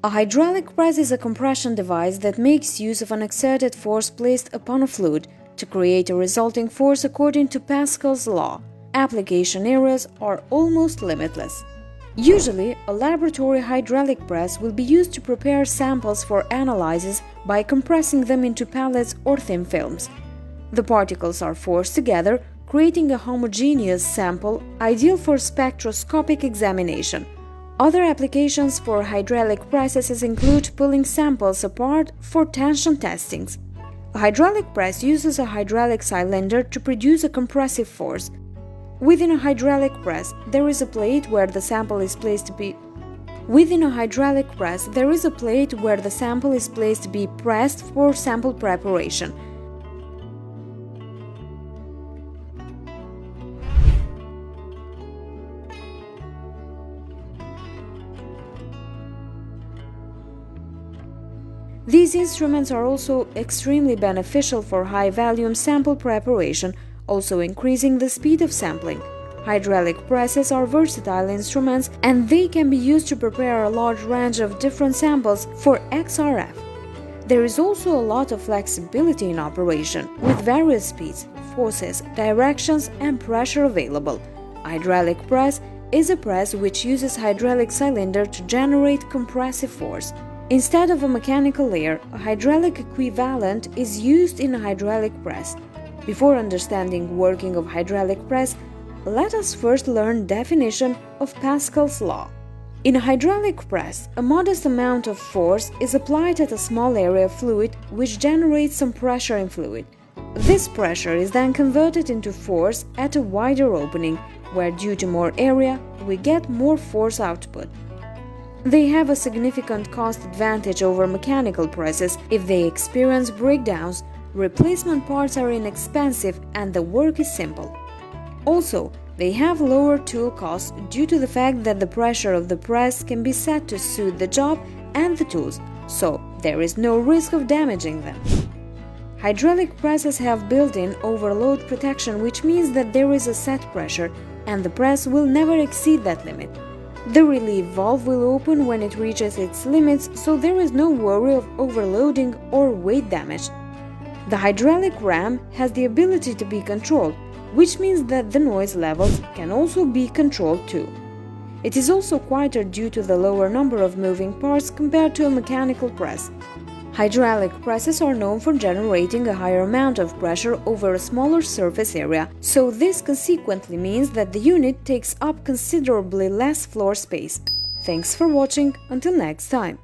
A hydraulic press is a compression device that makes use of an exerted force placed upon a fluid to create a resulting force according to Pascal's law. Application areas are almost limitless. Usually, a laboratory hydraulic press will be used to prepare samples for analysis by compressing them into pellets or thin films. The particles are forced together, creating a homogeneous sample ideal for spectroscopic examination. Other applications for hydraulic presses include pulling samples apart for tension testings. A hydraulic press uses a hydraulic cylinder to produce a compressive force. Within a hydraulic press, there is a plate where the sample is placed to be pressed for sample preparation. These instruments are also extremely beneficial for high-volume sample preparation, also increasing the speed of sampling. Hydraulic presses are versatile instruments and they can be used to prepare a large range of different samples for XRF. There is also a lot of flexibility in operation, with various speeds, forces, directions, and pressure available. A hydraulic press is a press which uses hydraulic cylinder to generate compressive force. Instead of a mechanical layer, a hydraulic equivalent is used in a hydraulic press. Before understanding working of hydraulic press, let us first learn definition of Pascal's law. In a hydraulic press, a modest amount of force is applied at a small area of fluid which generates some pressure in fluid. This pressure is then converted into force at a wider opening, where due to more area, we get more force output. They have a significant cost advantage over mechanical presses if they experience breakdowns, replacement parts are inexpensive, and the work is simple. Also, they have lower tool costs due to the fact that the pressure of the press can be set to suit the job and the tools, so there is no risk of damaging them. Hydraulic presses have built-in overload protection, which means that there is a set pressure and the press will never exceed that limit. The relief valve will open when it reaches its limits, so there is no worry of overloading or weight damage. The hydraulic ram has the ability to be controlled, which means that the noise levels can also be controlled too. It is also quieter due to the lower number of moving parts compared to a mechanical press. Hydraulic presses are known for generating a higher amount of pressure over a smaller surface area, so this consequently means that the unit takes up considerably less floor space. Thanks for watching, until next time!